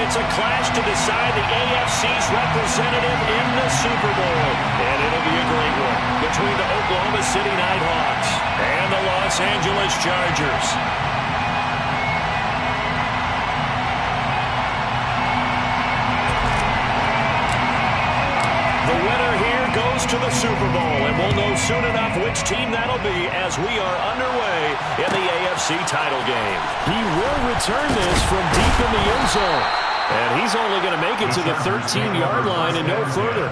It's a clash to decide the AFC's representative in the Super Bowl. And it'll be a great one between the Oklahoma City Nighthawks and the Los Angeles Chargers. The winner here goes to the Super Bowl, and we'll know soon enough which team that'll be as we are underway in the AFC title game. He will return this from deep in the end zone. And he's only going to make it to the 13-yard line and no further.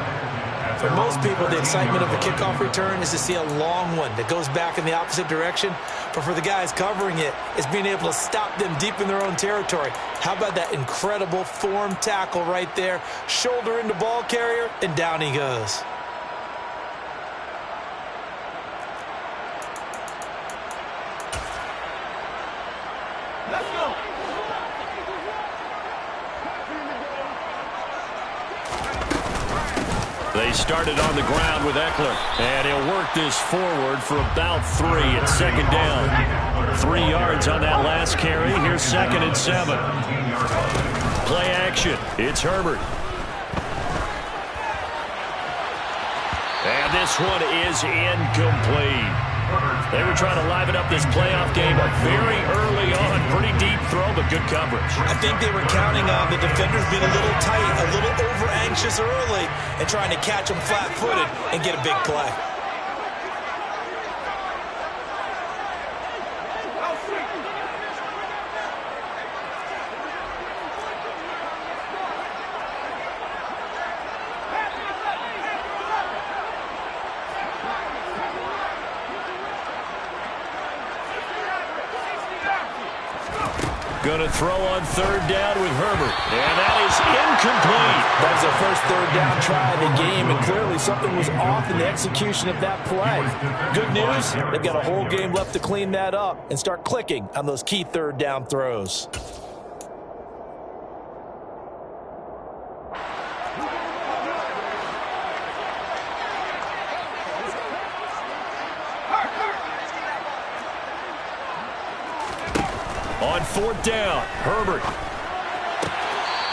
For most people, the excitement of a kickoff return is to see a long one that goes back in the opposite direction. But for the guys covering it, it's being able to stop them deep in their own territory. How about that incredible form tackle right there? Shoulder into ball carrier, and down he goes. Let's go. They started on the ground with Eckler, and he'll work this forward for about 3 at second down. 3 yards on that last carry. Here's 2nd and 7. Play action. It's Herbert. And this one is incomplete. They were trying to liven up this playoff game very early on. Pretty deep throw, but good coverage. I think they were counting on the defenders being a little tight, a little over-anxious early, and trying to catch them flat-footed and get a big play. Going to throw on 3rd down with Herbert. And that is incomplete. That was their first 3rd down try of the game, and clearly something was off in the execution of that play. Good news, they've got a whole game left to clean that up and start clicking on those key 3rd down throws. On 4th down, Herbert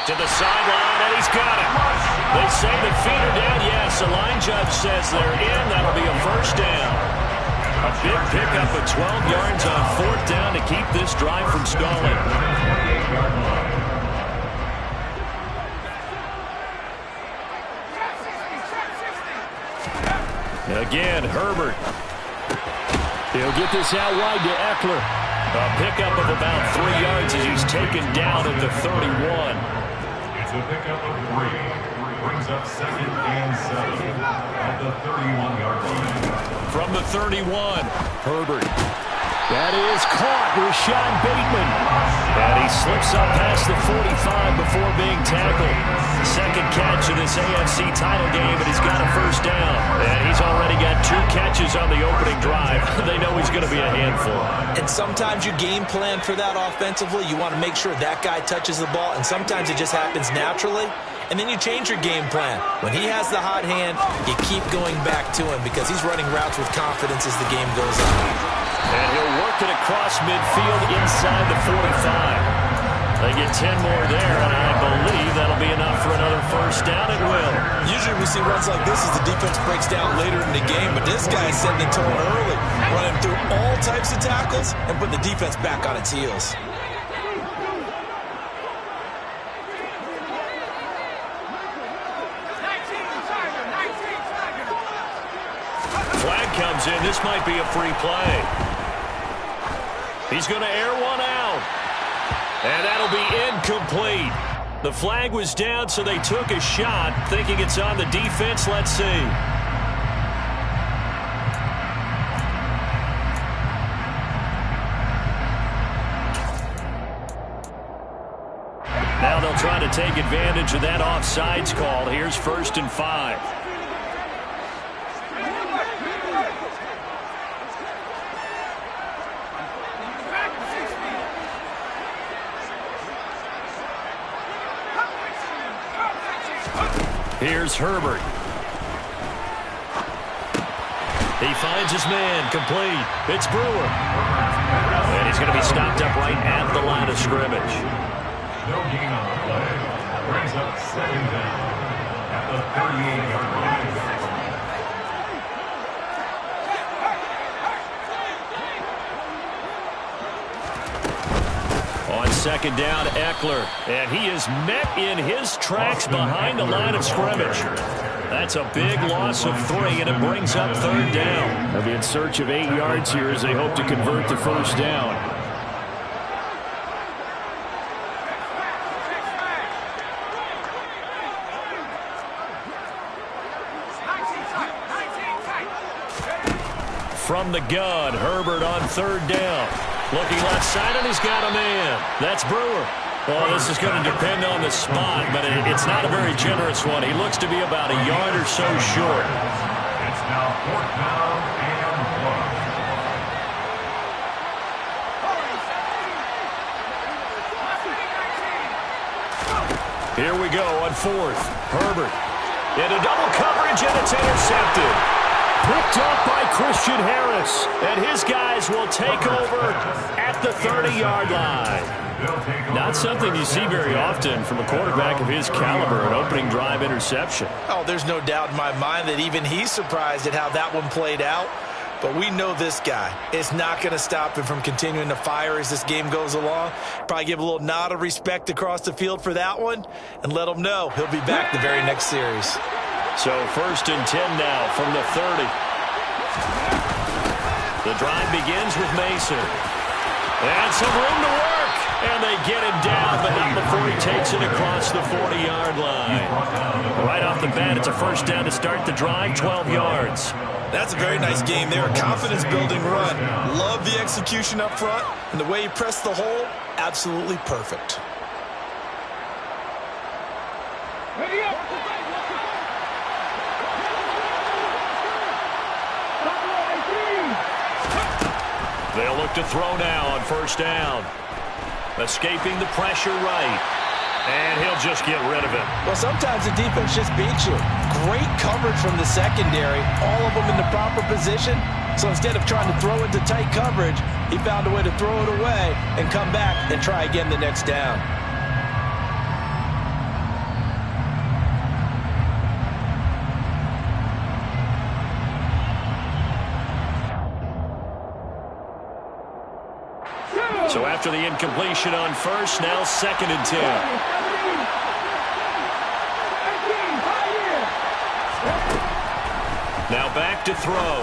to the sideline, and he's got it. They say the feet are down. Yes, the line judge says they're in. That'll be a 1st down. A big pickup of 12 yards on 4th down to keep this drive from stalling. Again, Herbert. He'll get this out wide to Eckler. A pickup of about 3 yards as he's taken down at the 31. It's a pickup of 3. Brings up 2nd and 7 at the 31-yard line. From the 31, Herbert. That is caught. Rashad Bateman. And he slips up past the 45 before being tackled. Second catch of this AFC title game, and he's got a 1st down. And he's already got 2 catches on the opening drive. They know he's going to be a handful. And sometimes you game plan for that offensively. You want to make sure that guy touches the ball, and sometimes it just happens naturally. And then you change your game plan. When he has the hot hand, you keep going back to him because he's running routes with confidence as the game goes on. And he'll work it across midfield inside the 45. They get 10 more there, and I believe that'll be enough for another 1st down. It will. Usually we see runs like this as the defense breaks down later in the game, but this guy's setting the tone early, running through all types of tackles and putting the defense back on its heels. Flag comes in. This might be a free play. He's going to air one out. And that'll be incomplete. The flag was down, so they took a shot, thinking it's on the defense. Let's see. Now they'll try to take advantage of that offsides call. Here's 1st and 5. Here's Herbert. He finds his man, complete. It's Brewer. And he's going to be stopped up right at the line of scrimmage. No gain on the play. Brings up second down at the 38-yard line. On second down, Eckler. And he is met in his tracks behind the line of scrimmage. That's a big loss of 3, and it brings up third down. They'll be in search of 8 yards here as they hope to convert the first down. From the gun, Herbert on third down. Looking left side, and he's got a man. That's Brewer. Well, this is going to depend on the spot, but it's not a very generous one. He looks to be about a yard or so short. It's now fourth down and 1. Here we go on fourth. Herbert into double coverage, and it's intercepted. Picked up by Christian Harris, and his guys will take over at the 30-yard line. Not something you see very often from a quarterback of his caliber, an opening drive interception. Oh, there's no doubt in my mind that even he's surprised at how that one played out. But we know this guy. It's not going to stop him from continuing to fire as this game goes along. Probably give a little nod of respect across the field for that one and let him know he'll be back the very next series. So first and 10 now from the 30. The drive begins with Mason. And some room to work. And they get him down, but not before he takes it across the 40-yard line. Right off the bat, it's a first down to start the drive, 12 yards. That's a very nice game there. Confidence-building run. Love the execution up front. And the way he pressed the hole, absolutely perfect. They'll look to throw now on first down. Escaping the pressure right. And he'll just get rid of it. Well, sometimes the defense just beats you. Great coverage from the secondary. All of them in the proper position. So instead of trying to throw into tight coverage, he found a way to throw it away and come back and try again the next down. So after the incompletion on first, now second and 10. Now back to throw.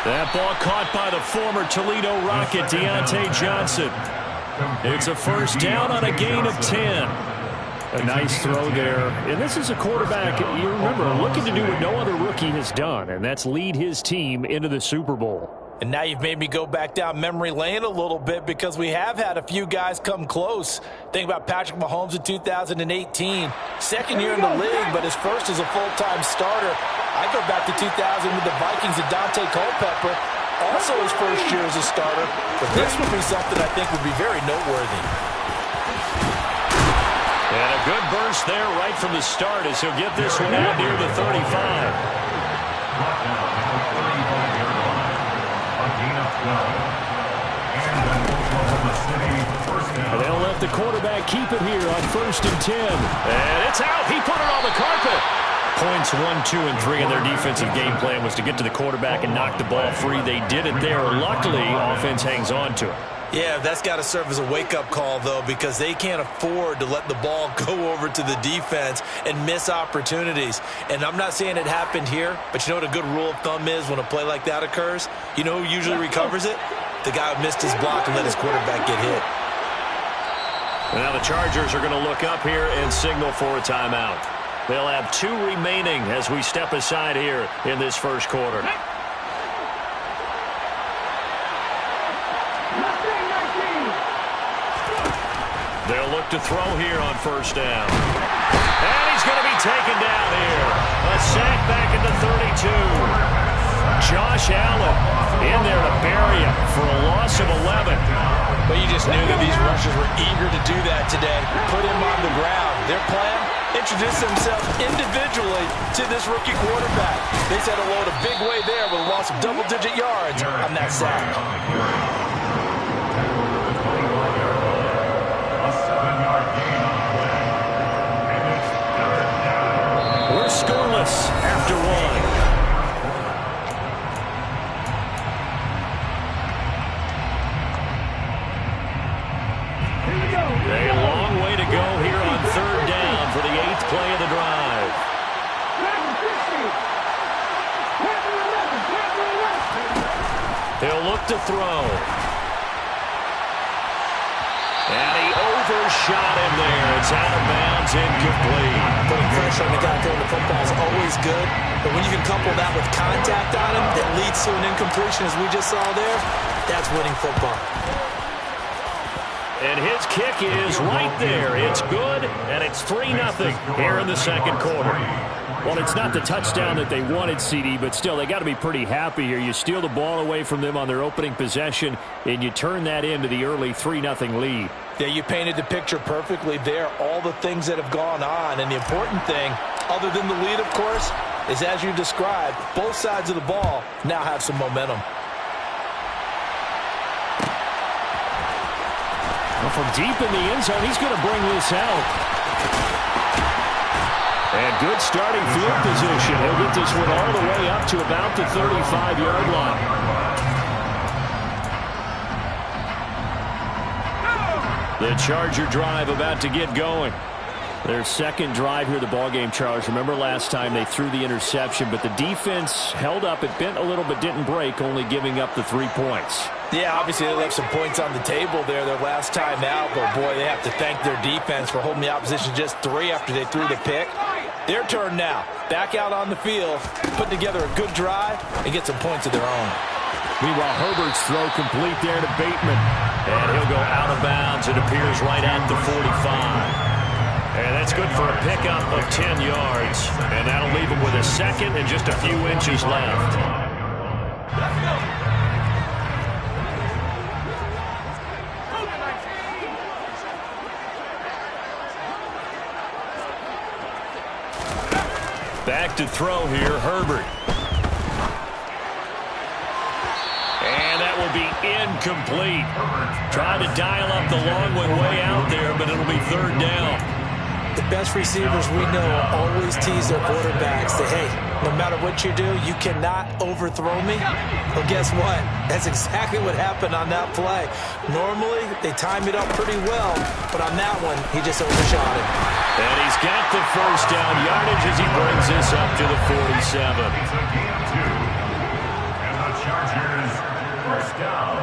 That ball caught by the former Toledo Rocket, Deontay Johnson. It's a first down on a gain of 10. A nice throw there. And this is a quarterback, you remember, looking to do what no other rookie has done, and that's lead his team into the Super Bowl. And now you've made me go back down memory lane a little bit because we have had a few guys come close. Think about Patrick Mahomes in 2018. Second year in the league, but his first as a full-time starter. I go back to 2000 with the Vikings and Dante Culpepper. Also his first year as a starter. But this would be something I think would be very noteworthy. And a good burst there right from the start as he'll get this one out near the 35. And they'll let the quarterback keep it here on first and 10. And it's out. He put it on the carpet. Points 1, 2, and 3 in their defensive game plan was to get to the quarterback and knock the ball free. They did it there. Luckily, offense hangs on to it. Yeah, that's got to serve as a wake-up call, though, because they can't afford to let the ball go over to the defense and miss opportunities. And I'm not saying it happened here, but you know what a good rule of thumb is when a play like that occurs? You know who usually recovers it? The guy who missed his block and let his quarterback get hit. Now the Chargers are going to look up here and signal for a timeout. They'll have 2 remaining as we step aside here in this first quarter. They'll look to throw here on first down. And he's going to be taken down here. A sack back at the 32. Josh Allen in there to bury him for a loss of 11. But you just knew that these rushers were eager to do that today. Put him on the ground. Their plan, introduce themselves individually to this rookie quarterback. They said hello in a big way there with a loss of double-digit yards on that sack. to throw. And he overshot him there. It's out of bounds, incomplete. Putting pressure on the guy throwing the football is always good, but when you can couple that with contact on him that leads to an incompletion, as we just saw there, that's winning football. And his kick is right there. It's good, and it's 3-0 here in the second quarter. Well, it's not the touchdown that they wanted, CD, but still, they got to be pretty happy here. You steal the ball away from them on their opening possession, and you turn that into the early 3-0 lead. Yeah, you painted the picture perfectly there, all the things that have gone on. And the important thing, other than the lead, of course, is as you described, both sides of the ball now have some momentum. Well, from deep in the end zone, he's going to bring this out. And good starting field position. He'll get this one all the way up to about the 35-yard line. The Charger drive about to get going. Their second drive here, the ballgame, Charles. Remember last time they threw the interception, but the defense held up. It bent a little but didn't break, only giving up the 3 points. Yeah, obviously they left some points on the table there their last time out, but boy, they have to thank their defense for holding the opposition just 3 after they threw the pick. Their turn now. Back out on the field, put together a good drive, and get some points of their own. Meanwhile, Herbert's throw complete there to Bateman. And he'll go out of bounds. It appears right at the 45. And that's good for a pickup of 10 yards. And that'll leave him with a second and just a few inches left. Back to throw here, Herbert. And that will be incomplete. Trying to dial up the long one way out there, but it'll be third down. The best receivers we know always tease their quarterbacks. Say, hey, no matter what you do, you cannot overthrow me. Well, guess what? That's exactly what happened on that play. Normally, they time it up pretty well, but on that one, he just overshot it. And he's got the first down yardage as he brings this up to the 47. It's a gain of 2. And the Chargers, first down.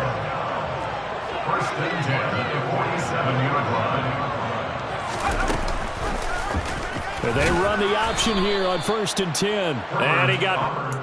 First and 10 at the 47-yard line. They run the option here on first and 10. And he got...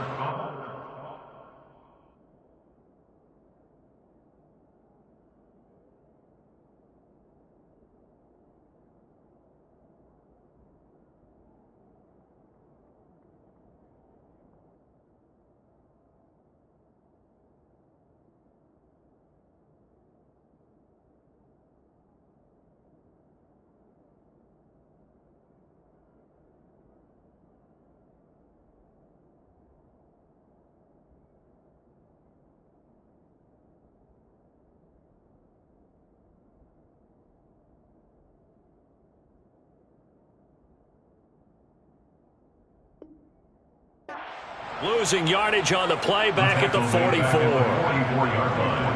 Losing yardage on the play back at the 44. 44-yard line.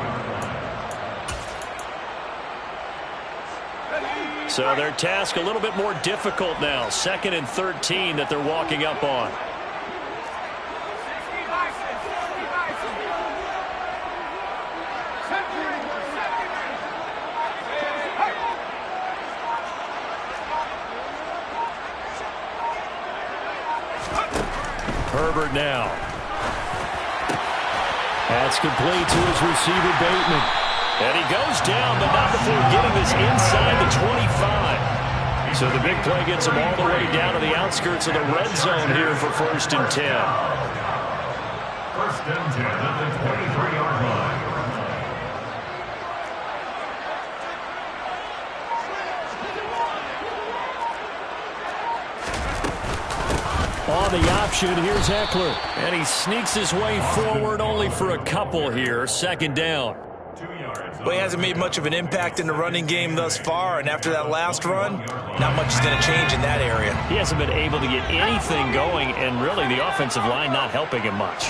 So their task a little bit more difficult now. 2nd and 13 that they're walking up on. Herbert now. That's complete to his receiver, Bateman. And he goes down, but not before getting this inside the 25. So the big play gets him all the way down to the outskirts of the red zone here for first and 10. First and 10 at the 23-yard line. On the option, here's Eckler. And he sneaks his way forward only for a couple here. Second down. Well, he hasn't made much of an impact in the running game thus far, and after that last run, not much is going to change in that area. He hasn't been able to get anything going, and really the offensive line not helping him much.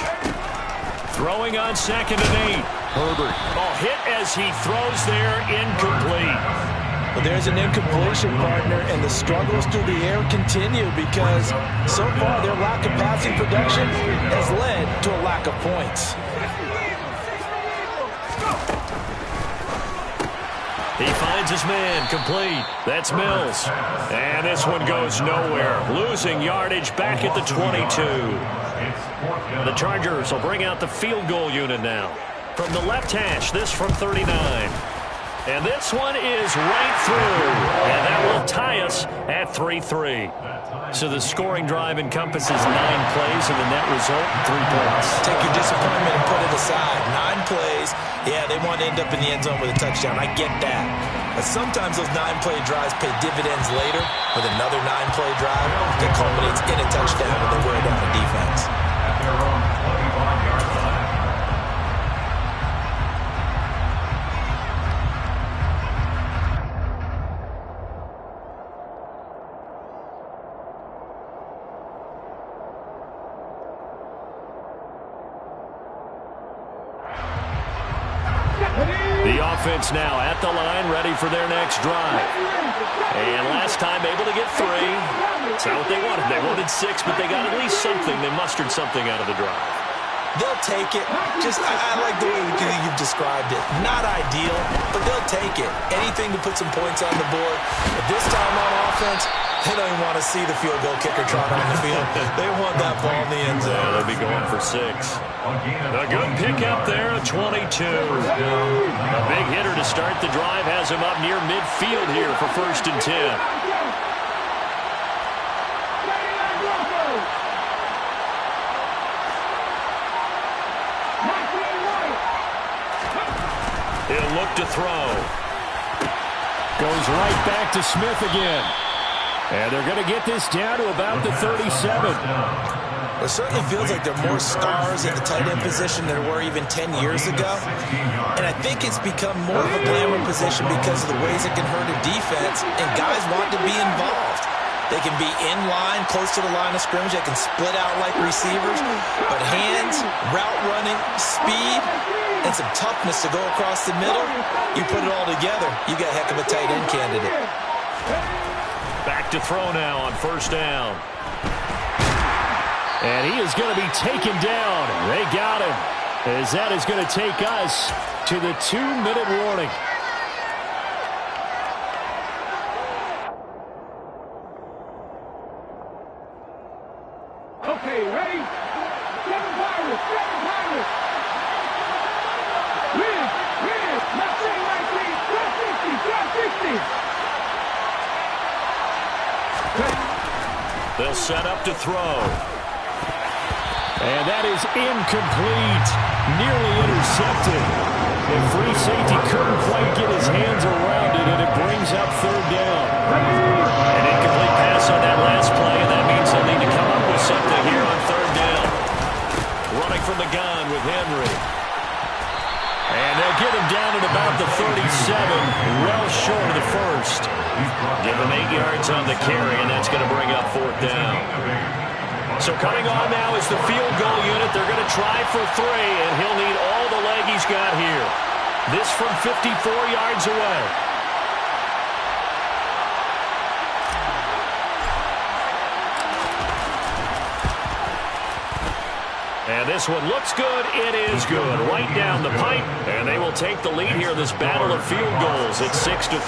Throwing on 2nd and 8. Herbert. Oh, hit as he throws there, incomplete. Well, there's an incompletion, partner, and the struggles through the air continue because so far their lack of passing production has led to a lack of points. He finds his man, complete. That's Mills. And this one goes nowhere. Losing yardage back at the 22. The Chargers will bring out the field goal unit now. From the left hash, this from 39. And this one is right through. And that will tie us at 3-3. So the scoring drive encompasses 9 plays, and the net result, 3 points. Take your disappointment and put it aside. 9 plays. Yeah, they want to end up in the end zone with a touchdown. I get that. But sometimes those 9-play drives pay dividends later with another 9-play drive that culminates in a touchdown and they wear down the defense. At their own 25-yard line. The offense now at the line, ready for their next drive. And last time able to get 3. It's not what they wanted. They wanted 6, but they got at least something. They mustered something out of the drive. They'll take it. I like the way you've described it. Not ideal, but they'll take it. Anything to put some points on the board. But this time on offense, they don't even want to see the field goal kicker trot on the field. They want that ball in the end zone. Yeah, they'll be going for 6. A good pickup there, a 22. A big hitter to start the drive has him up near midfield here for 1st and 10. He'll look to throw. Goes right back to Smith again. And they're going to get this down to about the 37. It certainly feels like there are more stars at the tight end position than there were even 10 years ago. And I think it's become more of a glamour position because of the ways it can hurt a defense, and guys want to be involved. They can be in line, close to the line of scrimmage. They can split out like receivers. But hands, route running, speed, and some toughness to go across the middle, you put it all together, you got a heck of a tight end candidate. Back to throw now on 1st down. And he is going to be taken down. They got him. As that is going to take us to the 2-minute warning. Okay, ready? 7 Pirates, 7 Pirates. Rid, not saying right, please. 1260. They'll set up to throw. And that is incomplete. Nearly intercepted. And free safety couldn't quite get his hands around it, and it brings up 3rd down. An incomplete pass on that last play, and that means they'll need to come up with something here on 3rd down. Running from the gun with Henry. And they'll get him down at about the 37, well short of the 1st. Give him 8 yards on the carry, and that's going to bring up 4th down. So coming on now is the field goal unit. They're going to try for 3, and he'll need all the leg he's got here. This from 54 yards away. And this one looks good. It is good. Right down the pipe. And they will take the lead here in this battle of field goals. It's 6-3.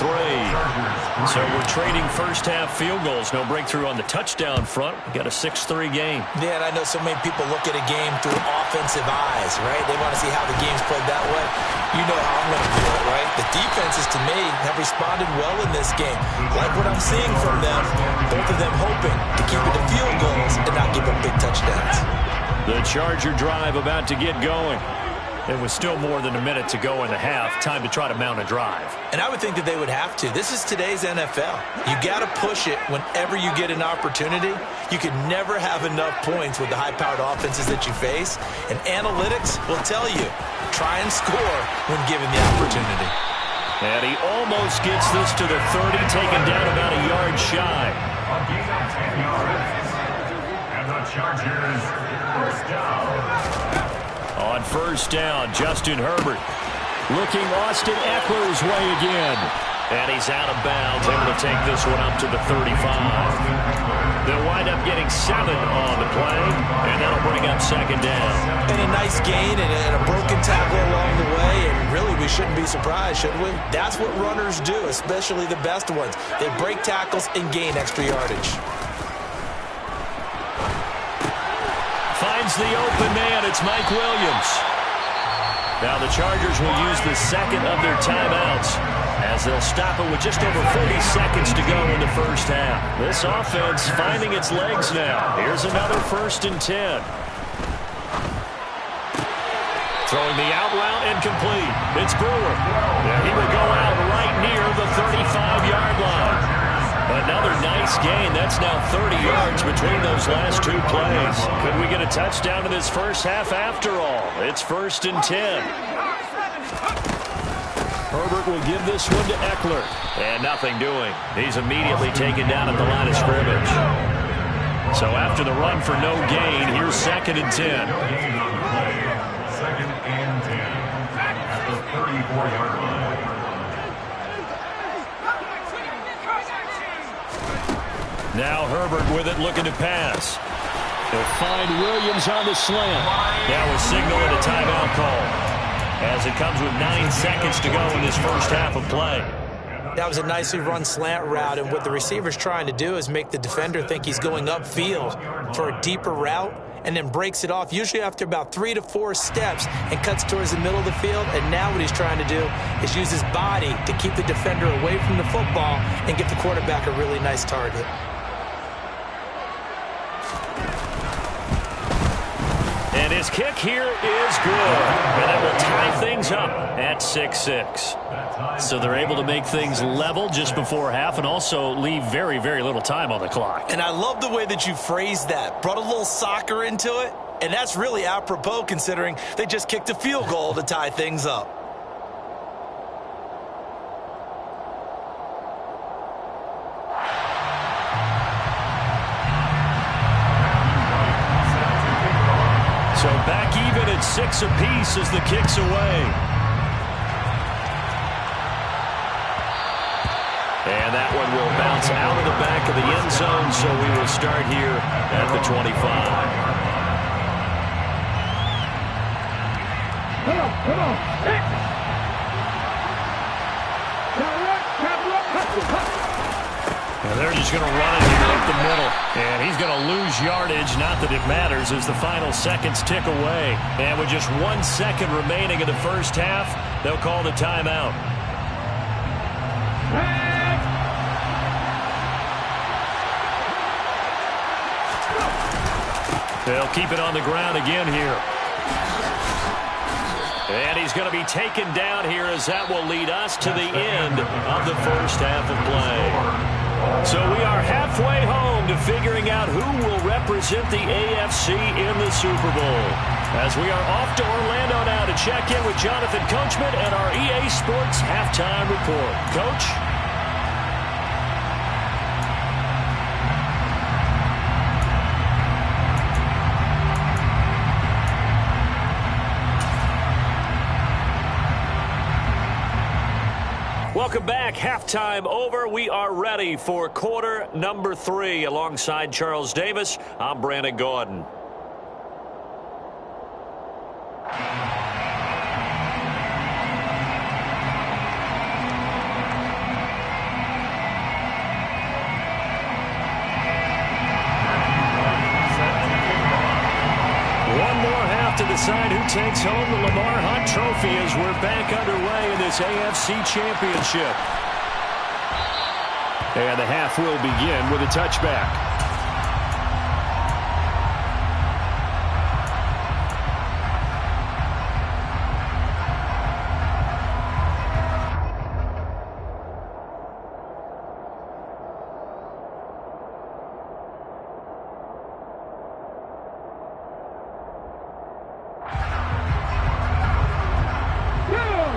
So we're trading first-half field goals. No breakthrough on the touchdown front. We got a 6-3 game. Yeah, and I know so many people look at a game through offensive eyes, right? They want to see how the game's played that way. You know how I'm going to view it, right? The defenses, to me, have responded well in this game. Like what I'm seeing from them, both of them hoping to keep it to field goals and not give up big touchdowns. The Charger drive about to get going. It was still more than a minute to go in the half. Time to try to mount a drive. And I would think that they would have to. This is today's NFL. You got to push it whenever you get an opportunity. You can never have enough points with the high-powered offenses that you face. And analytics will tell you, try and score when given the opportunity. And he almost gets this to the 30, taken down about a yard shy. A gain of 10 yards. And the Chargers, 1st down. On 1st down, Justin Herbert looking Austin Eckler's way again. And he's out of bounds, able to take this one up to the 35. They'll wind up getting 7 on the play, and that'll bring up second down. And a nice gain and a broken tackle along the way, and really we shouldn't be surprised, should we? That's what runners do, especially the best ones. They break tackles and gain extra yardage. Finds the open man. It's Mike Williams. Now the Chargers will use the second of their timeouts as they'll stop it with just over 40 seconds to go in the first half. This offense finding its legs now. Here's another 1st and 10. Throwing the out route and complete. It's Brewer. And he will go out right near the 35-yard line. Another nice gain. That's now 30 yards between those last 2 plays. Could we get a touchdown in this first half after all? It's 1st and 10. Herbert will give this one to Eckler. And nothing doing. He's immediately taken down at the line of scrimmage. So after the run for no gain, here's 2nd and 10. 2nd and 10 at the 34-yard line. Now Herbert with it, looking to pass. He'll find Williams on the slant. Now a signal and a timeout call, as it comes with 9 seconds to go in this first half of play. That was a nicely run slant route, and what the receiver's trying to do is make the defender think he's going upfield for a deeper route, and then breaks it off, usually after about 3 to 4 steps, and cuts towards the middle of the field. And now what he's trying to do is use his body to keep the defender away from the football and get the quarterback a really nice target. And his kick here is good. And that will tie things up at 6-6. So they're able to make things level just before half and also leave very, very little time on the clock. And I love the way that you phrased that. Brought a little soccer into it. And that's really apropos considering they just kicked a field goal to tie things up. So back even at 6 apiece as the kick's away. And that one will bounce out of the back of the end zone, so we will start here at the 25. Come on. And they're just going to run it here up the middle. And he's going to lose yardage. Not that it matters as the final seconds tick away. And with just 1 second remaining in the first half, they'll call the timeout. They'll keep it on the ground again here. And he's going to be taken down here as that will lead us to the end of the first half of play. So we are halfway home to figuring out who will represent the AFC in the Super Bowl. As we are off to Orlando now to check in with Jonathan Coachman and our EA Sports Halftime Report. Coach? Welcome back. Halftime over. We are ready for quarter number 3. Alongside Charles Davis, I'm Brandon Gordon. To decide who takes home the Lamar Hunt Trophy as we're back underway in this AFC Championship. And the half will begin with a touchback.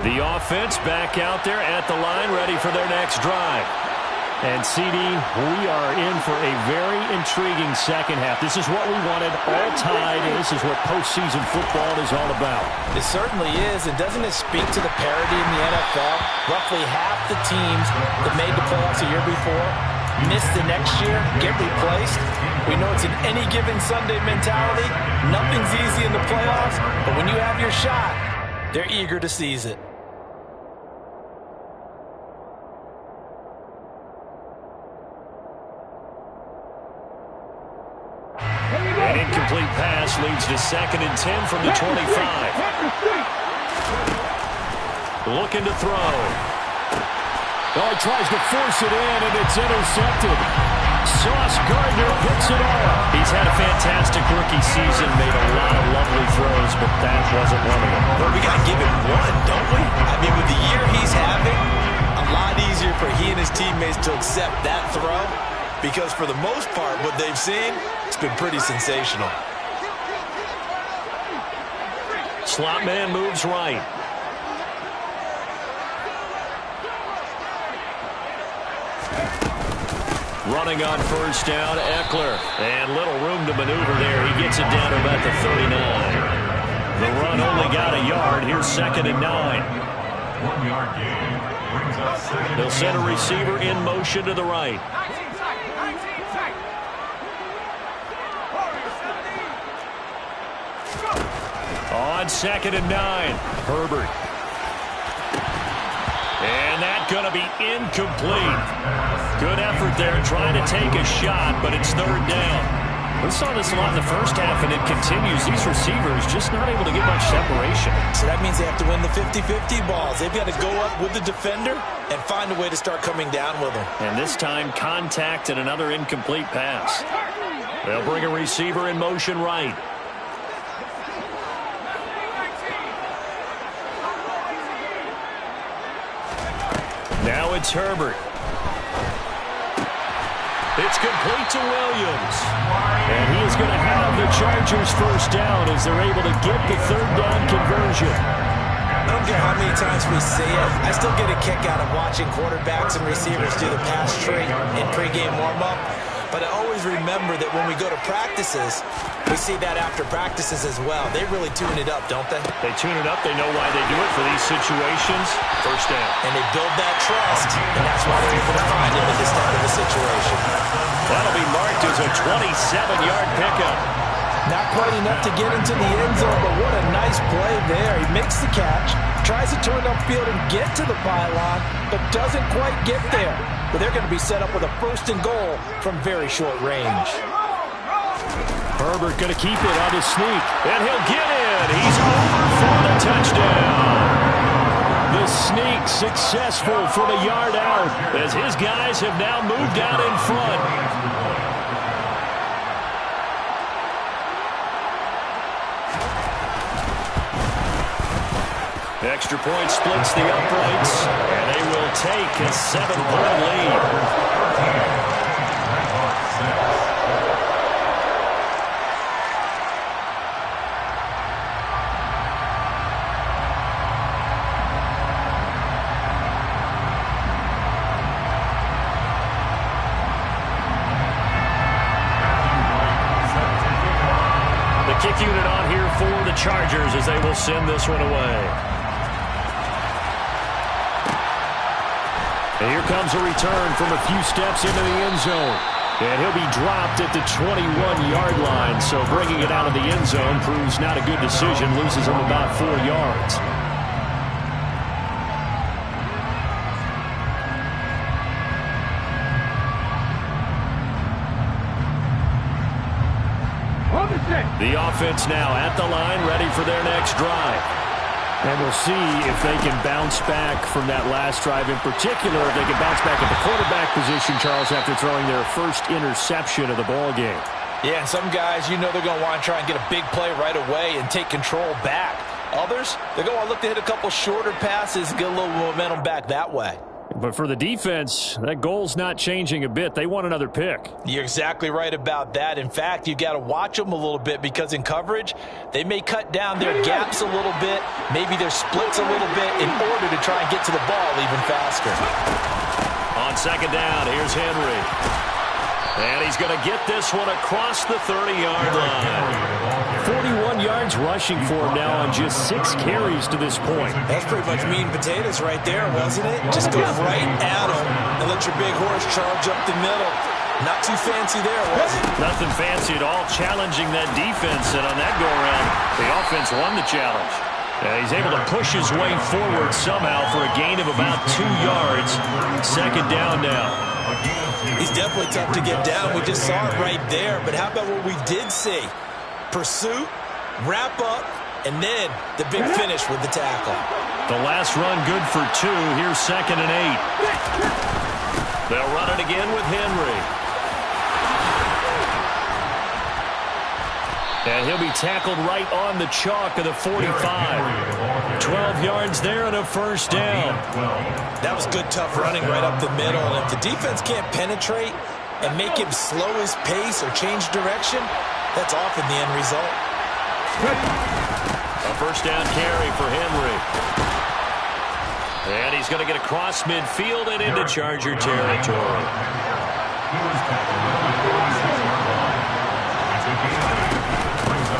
The offense back out there at the line, ready for their next drive. And, CD, we are in for a very intriguing second half. This is what we wanted, all tied. This is what postseason football is all about. It certainly is, and doesn't it speak to the parity in the NFL? Roughly half the teams that made the playoffs a year before miss the next year, get replaced. We know it's an any given Sunday mentality. Nothing's easy in the playoffs, but when you have your shot, they're eager to seize it. An incomplete pass leads to 2nd and 10 from the 25. Looking to throw. Oh, he tries to force it in, and it's intercepted. Sauce Gardner picks it up. He's had a fantastic rookie season, made a lot of lovely throws, but that wasn't one of them. Well, we got to give him one, don't we? I mean, with the year he's having, a lot easier for he and his teammates to accept that throw, because for the most part, what they've seen, it's been pretty sensational. Slot man moves right. Running on first down, Eckler. And little room to maneuver there. He gets it down to about the 39. The run only got a yard. Here's 2nd and 9. 1 yard gain brings up 2nd. They'll send a receiver in motion to the right. On 2nd and 9, Herbert. And that's going to be incomplete. Good effort there, trying to take a shot, but it's 3rd down. We saw this a lot in the first half, and it continues. These receivers just not able to get much separation. So that means they have to win the 50-50 balls. They've got to go up with the defender and find a way to start coming down with them. And this time, contact and another incomplete pass. They'll bring a receiver in motion right. Now it's Herbert. It's complete to Williams. And he is going to have the Chargers first down as they're able to get the 3rd down conversion. I don't care how many times we see it. I still get a kick out of watching quarterbacks and receivers do the pass tree in pregame warm-up. But I always remember that when we go to practices, we see that after practices as well. They really tune it up, don't they? They tune it up. They know why they do it for these situations. First down. And they build that trust, and that's why they're able to find him in this type of a situation. That'll be marked as a 27-yard pickup. Not quite enough to get into the end zone, but what a nice play there. He makes the catch, tries to turn upfield and get to the pylon, but doesn't quite get there. But they're going to be set up with a 1st and goal from very short range. Herbert going to keep it on his sneak, and he'll get in. He's over for the touchdown. The sneak successful from a yard out as his guys have now moved out in front. Extra point splits the uprights, and they will take a 7-point lead. The kick unit on here for the Chargers as they will send this one away. And here comes a return from a few steps into the end zone. And he'll be dropped at the 21-yard line. So bringing it out of the end zone proves not a good decision. Loses him about 4 yards. The offense now at the line, ready for their next drive. And we'll see if they can bounce back from that last drive in particular, if they can bounce back at the quarterback position, Charles, after throwing their first interception of the ball game. Yeah, and some guys, you know they're going to want to try and get a big play right away and take control back. Others, they're going to look to hit a couple shorter passes, get a little momentum back that way. But for the defense, that goal's not changing a bit. They want another pick. You're exactly right about that. In fact, you've got to watch them a little bit because in coverage, they may cut down their gaps a little bit, maybe their splits a little bit in order to try and get to the ball even faster. On On second down, here's Henry. And he's going to get this one across the 30-yard line. 41 yards rushing for him now on just 6 carries to this point. That's pretty much meat and potatoes right there, wasn't it? Just go right at him and let your big horse charge up the middle. Not too fancy there, was it? Nothing fancy at all, challenging that defense. And on that go-around, the offense won the challenge. He's able to push his way forward somehow for a gain of about 2 yards. Second down now. He's definitely tough to get down. We just saw it right there. But how about what we did see? Pursuit, wrap up, and then the big finish with the tackle. The last run good for 2. Here's 2nd and 8. They'll run it again with Henry. And he'll be tackled right on the chalk of the 45. 12 yards there and a first down. That was good, tough running right up the middle. And if the defense can't penetrate and make him slow his pace or change direction, that's often the end result. A first down carry for Henry. And he's going to get across midfield and into Charger territory.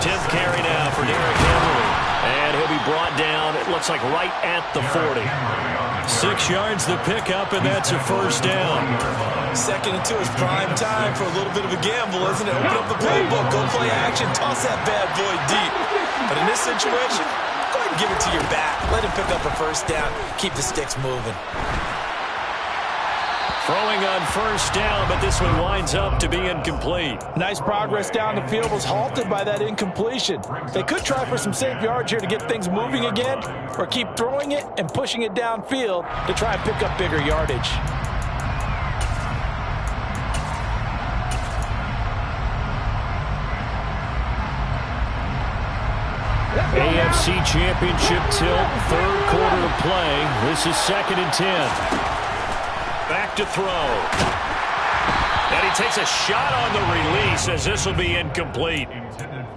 10th carry now for Derrick Henry. And he'll be brought down, it looks like right at the 40. 6 yards the pickup, and that's a first down. 2nd and 2 is prime time for a little bit of a gamble, isn't it? Open up the playbook, go play action, toss that bad boy deep. But in this situation, go ahead and give it to your back. Let him pick up a first down, keep the sticks moving. Throwing on first down, but this one winds up to be incomplete. Nice progress down the field, was halted by that incompletion. They could try for some safe yards here to get things moving again, or keep throwing it and pushing it downfield to try and pick up bigger yardage. AFC Championship tilt, 3rd quarter of play. This is 2nd and 10. Back to throw. And he takes a shot on the release as this will be incomplete. All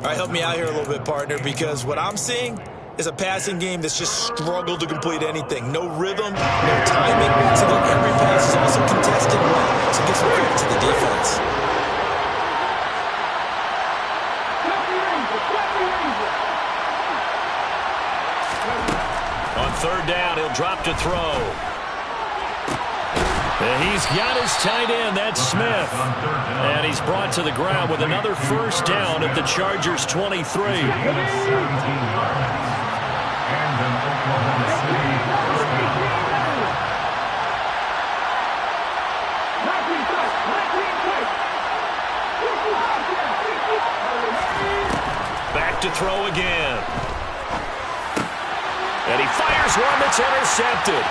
right, help me out here a little bit, partner, because what I'm seeing is a passing game that's just struggled to complete anything. No rhythm, no timing. So that every pass is also contested well. So give some credit to the defense. On 3rd down, he'll drop to throw. And he's got his tight end, that's Smith. And he's brought to the ground with another first down at the Chargers' 23. Back to throw again. And he fires one that's intercepted.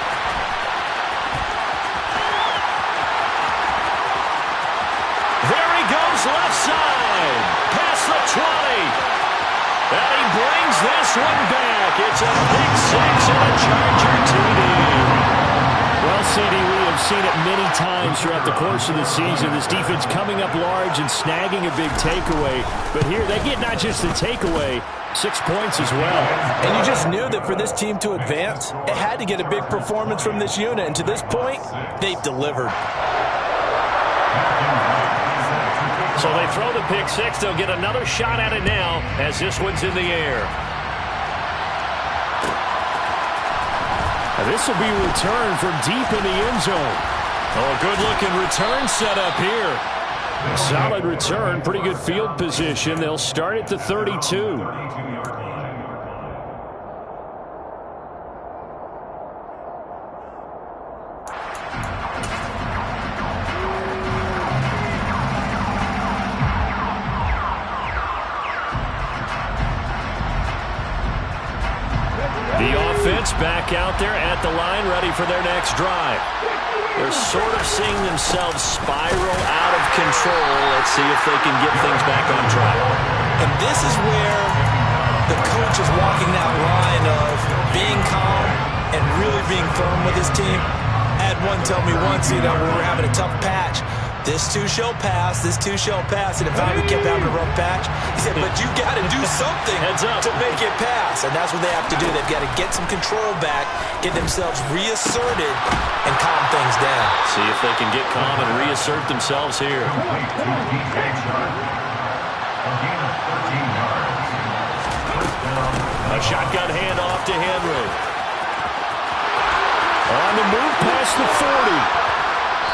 Left side, past the 20, and he brings this one back. It's a big 6 and a Charger TD. Well, CD, we have seen it many times throughout the course of the season. This defense coming up large and snagging a big takeaway. But here, they get not just the takeaway, 6 points as well. And you just knew that for this team to advance, it had to get a big performance from this unit. And to this point, they've delivered. So they throw the pick 6. They'll get another shot at it now as this one's in the air. And this will be returned from deep in the end zone. Oh, good-looking return set up here. Solid return, pretty good field position. They'll start at the 32. Back out there at the line, ready for their next drive. They're sort of seeing themselves spiral out of control. Let's see if they can get things back on track. And this is where the coach is walking that line of being calm and really being firm with his team. I had one tell me once, we were having a tough patch. This too shall pass. This too shall pass. And if Bobby kept having a rough patch, he said, but you got to do something to make it pass. And that's what they have to do. They've got to get some control back, get themselves reasserted, and calm things down. See if they can get calm and reassert themselves here. A shotgun handoff to Henry. On the move past the 40.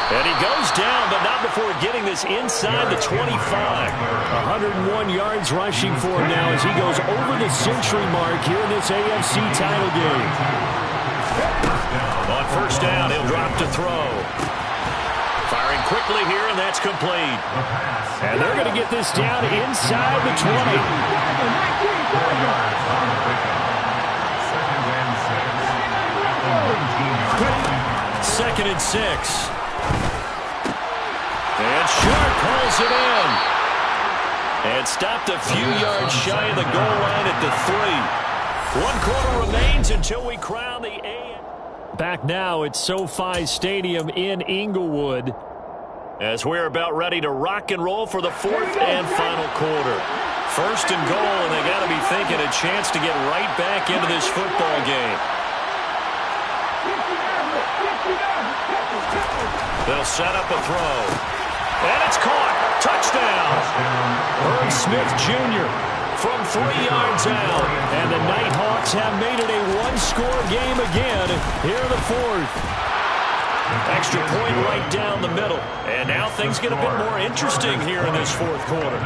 And he goes down, but not before getting this inside the 25. 101 yards rushing for him now as he goes over the century mark here in this AFC title game. On first down, he'll drop to throw. Firing quickly here, and that's complete. And they're going to get this down inside the 20. Second and 6. And Sharp pulls it in. And stopped a few yards shy of the goal line at the 3. 1 quarter remains until we crown the AFC. Back now at SoFi Stadium in Inglewood, as we're about ready to rock and roll for the 4th and final quarter. First and goal, and they got to be thinking a chance to get right back into this football game. They'll set up a throw. And it's caught. Touchdown. Herb Smith Jr. from 3 yards out. And the Nighthawks have made it a one-score game again here in the 4th. Extra point right down the middle. And now things get a bit more interesting here in this 4th quarter.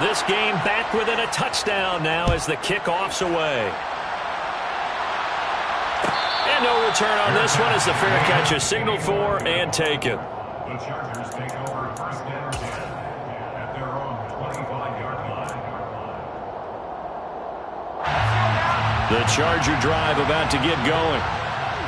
This game back within a touchdown now as the kickoff's away. And no return on this one as the fair catch is signaled for and taken. The Chargers take over first and 10 at their own 25-yard line. The Charger drive about to get going.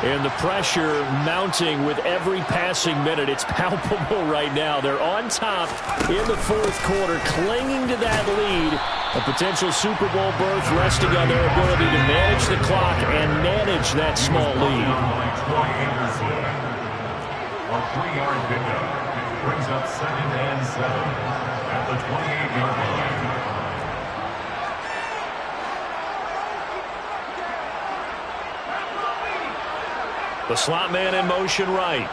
And the pressure mounting with every passing minute. It's palpable right now. They're on top in the 4th quarter, clinging to that lead. A potential Super Bowl berth resting on their ability to manage the clock and manage that small lead. A 3-yard pickup brings up 2nd and 7 at the 28-yard line. The slot man in motion right.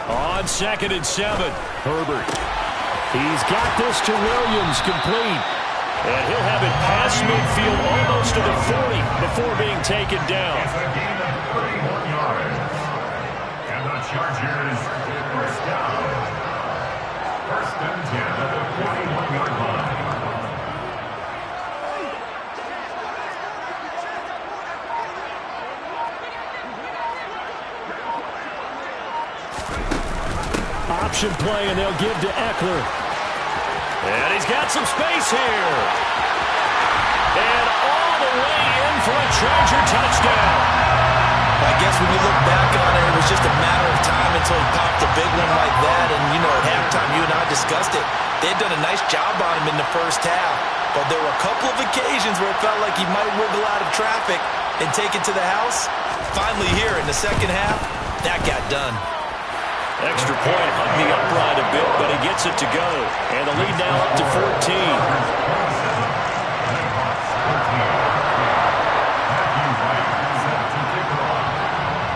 On 2nd and 7, Herbert. He's got this to Williams, complete. And he'll have it past midfield almost to the 40 before being taken down. It's a gain of 31 yards. And the Chargers first down. 1st and 10 at the 41-yard line. Option play, and they'll give to Eckler. And he's got some space here. And all the way in for a Charger touchdown. I guess when you look back on it, it was just a matter of time until he popped a big one like that. And, you know, at halftime, you and I discussed it. They had done a nice job on him in the first half. But there were a couple of occasions where it felt like he might wiggle out of traffic and take it to the house. Finally here in the second half, that got done. Extra point, hung the upright a bit, but he gets it to go. And the lead now up to 14.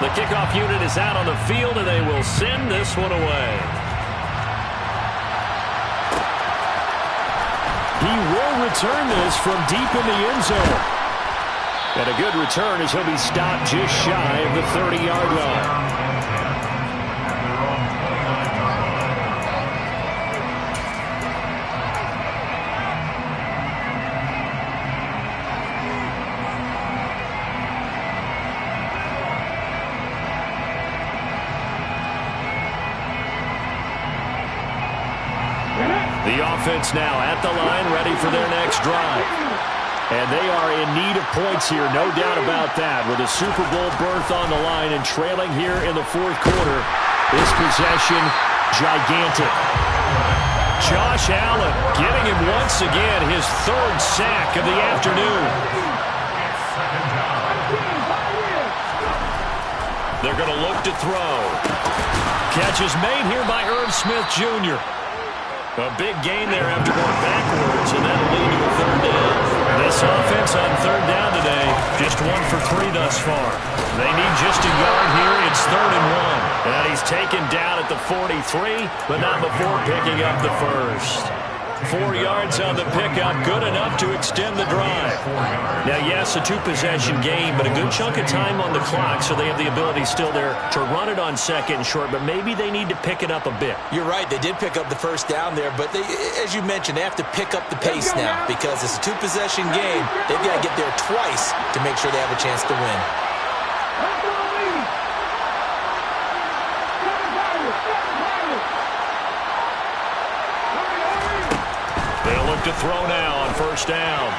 The kickoff unit is out on the field, and they will send this one away. He will return this from deep in the end zone. And a good return as he'll be stopped just shy of the 30-yard line. The offense now at the line, ready for their next drive. And they are in need of points here, no doubt about that. With a Super Bowl berth on the line and trailing here in the fourth quarter, this possession gigantic. Josh Allen getting him once again his third sack of the afternoon. They're going to look to throw. Catch is made here by Irv Smith Jr. A big gain there after going backwards, and that'll lead to a third down. This offense on third down today, just 1 for 3 thus far. They need just a yard here. It's 3rd and 1. And he's taken down at the 43, but not before picking up the first. 4 yards on the pickup, good enough to extend the drive. Now, yes, a 2-possession game, but a good chunk of time on the clock, so they have the ability still there to run it on 2nd and short, but maybe they need to pick it up a bit. You're right, they did pick up the first down there, but they, as you mentioned, they have to pick up the pace now because it's a 2-possession game. They've got to get there twice to make sure they have a chance to win. They'll look to throw now on first down.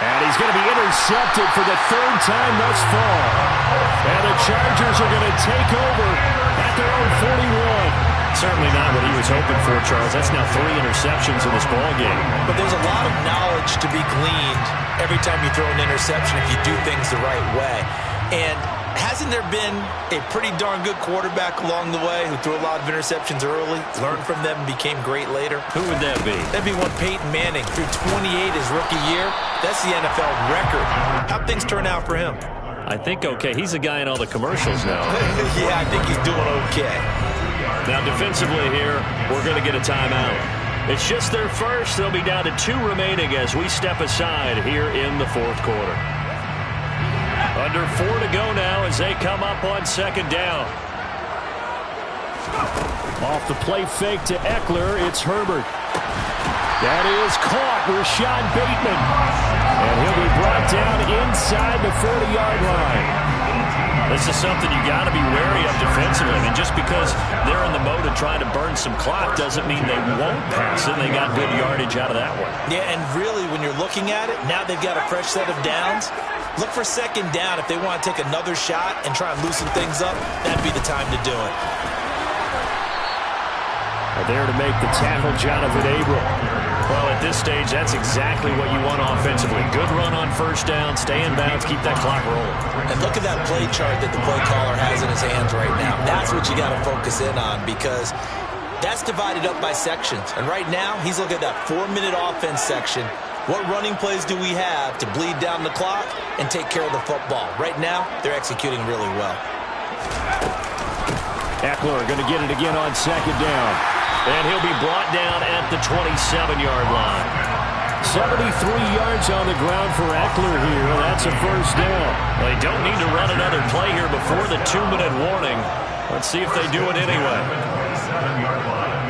And he's going to be intercepted for the 3rd time thus far. And the Chargers are going to take over at their own 41. Certainly not what he was hoping for, Charles. That's now 3 interceptions in this ballgame. But there's a lot of knowledge to be gleaned every time you throw an interception if you do things the right way. And hasn't there been a pretty darn good quarterback along the way who threw a lot of interceptions early, learned from them, and became great later? Who would that be? That'd be one Peyton Manning. Threw 28 his rookie year. That's the NFL record. How'd things turn out for him? I think okay. He's the guy in all the commercials now. Yeah, I think he's doing okay. Now defensively here, we're going to get a timeout. It's just their first. They'll be down to 2 remaining as we step aside here in the fourth quarter. Under 4 to go now as they come up on 2nd down. Off the play fake to Eckler, it's Herbert. That is caught, Rashad Bateman. And he'll be brought down inside the 40-yard line. This is something you got to be wary of defensively. I mean, just because they're in the mode of trying to burn some clock doesn't mean they won't pass it. They got good yardage out of that one. Yeah, and really, when you're looking at it, now they've got a fresh set of downs. Look for 2nd down. If they want to take another shot and try and loosen things up, that'd be the time to do it. There to make the tackle, Jonathan Abram. Well, at this stage, that's exactly what you want offensively. Good run on first down, stay in bounds, keep that clock rolling. And look at that play chart that the play caller has in his hands right now. That's what you got to focus in on because that's divided up by sections. And right now, he's looking at that 4-minute offense section. What running plays do we have to bleed down the clock and take care of the football? Right now, they're executing really well. Eckler going to get it again on 2nd down. And he'll be brought down at the 27-yard line. 73 yards on the ground for Eckler here. That's a first down. They don't need to run another play here before the 2-minute warning. Let's see if they do it anyway. 27-yard line.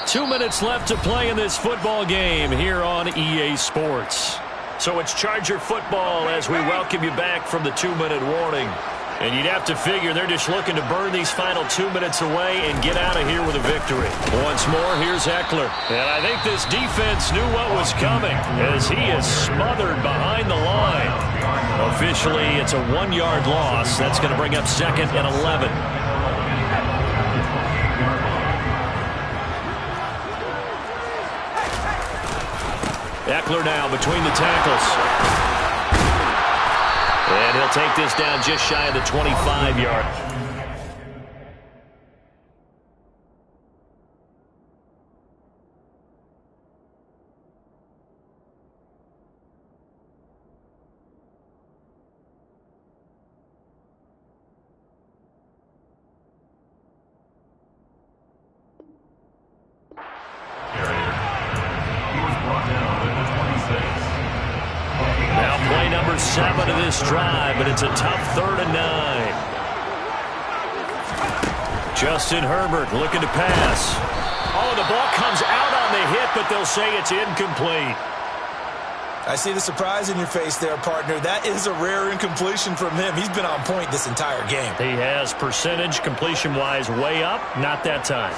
2 minutes left to play in this football game here on EA Sports. So it's Charger football as we welcome you back from the 2-minute warning. And you'd have to figure they're just looking to burn these final 2 minutes away and get out of here with a victory. Once more, here's Eckler. And I think this defense knew what was coming as he is smothered behind the line. Officially, it's a 1-yard loss. That's going to bring up 2nd and 11. Eckler now between the tackles. And he'll take this down just shy of the 25-yard. Number 7 of this drive, but it's a tough 3rd and 9. Justin Herbert looking to pass. Oh, the ball comes out on the hit, but they'll say it's incomplete. I see the surprise in your face there, partner. That is a rare incompletion from him. He's been on point this entire game. He has percentage completion-wise way up. Not that time.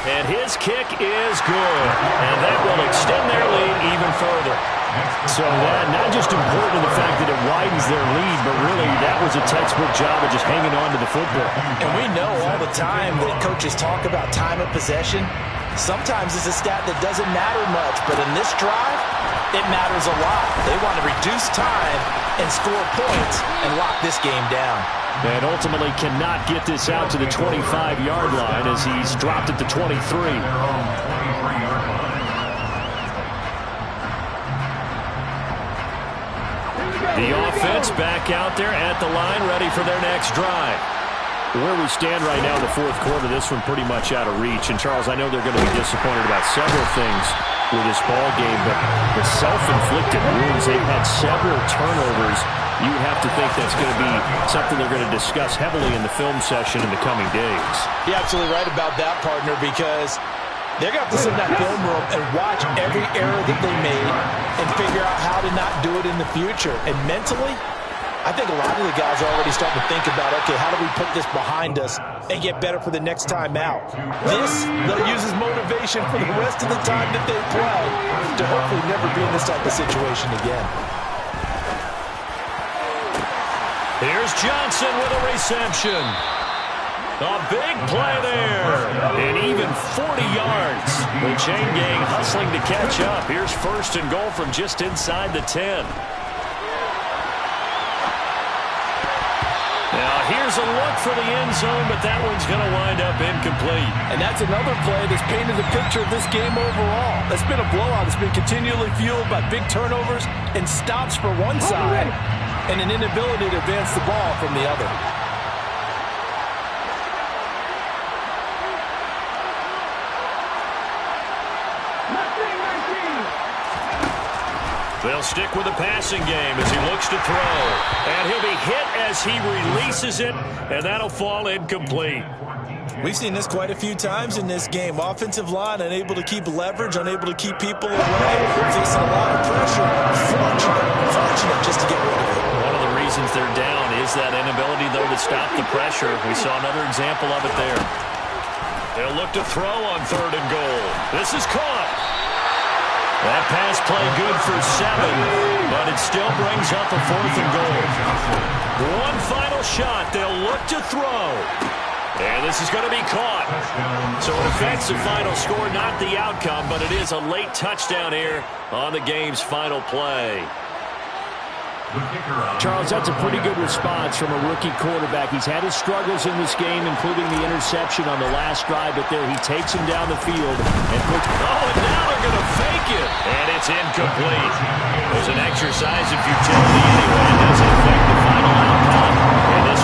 And his kick is good. And that will extend their lead even further. So that not just important in the fact that it widens their lead, but really that was a textbook job of just hanging on to the football. And we know all the time that coaches talk about time of possession. Sometimes it's a stat that doesn't matter much, but in this drive, it matters a lot. They want to reduce time and score points and lock this game down. And ultimately cannot get this out to the 25-yard line as he's dropped it to 23. The offense back out there at the line, ready for their next drive. Where we stand right now in the fourth quarter, this one pretty much out of reach. And, Charles, I know they're going to be disappointed about several things with this ball game, but the self-inflicted wounds, they've had several turnovers. You have to think that's going to be something they're going to discuss heavily in the film session in the coming days. You're absolutely right about that, partner, because they're going to have to sit in that film room and watch every error that they made and figure out how to not do it in the future. And mentally, I think a lot of the guys are already starting to think about, okay, how do we put this behind us and get better for the next time out? This, they'll use as motivation for the rest of the time that they play to hopefully never be in this type of situation again. Here's Johnson with a reception. A big play there. And even 40 yards. The chain gang hustling to catch up. Here's first and goal from just inside the 10. Now here's a look for the end zone, but that one's going to wind up incomplete. And that's another play that's painted the picture of this game overall. It's been a blowout. It's been continually fueled by big turnovers and stops for one side and an inability to advance the ball from the other. They'll stick with the passing game as he looks to throw. And he'll be hit as he releases it, and that'll fall incomplete. We've seen this quite a few times in this game. Offensive line unable to keep leverage, unable to keep people away, facing a lot of pressure. Fortunate just to get rid of it. One of the reasons they're down is that inability, though, to stop the pressure. We saw another example of it there. They'll look to throw on third and goal. This is caught. That pass play good for 7, but it still brings up a fourth and goal. One final shot. They'll look to throw. And this is going to be caught. So it affects the final score, not the outcome, but it is a late touchdown here on the game's final play. Charles, that's a pretty good response from a rookie quarterback. He's had his struggles in this game, including the interception on the last drive, but there he takes him down the field and puts... Oh, and now they're going to fake it. And it's incomplete. It was an exercise in futility anyway. It doesn't affect the final outcome. And this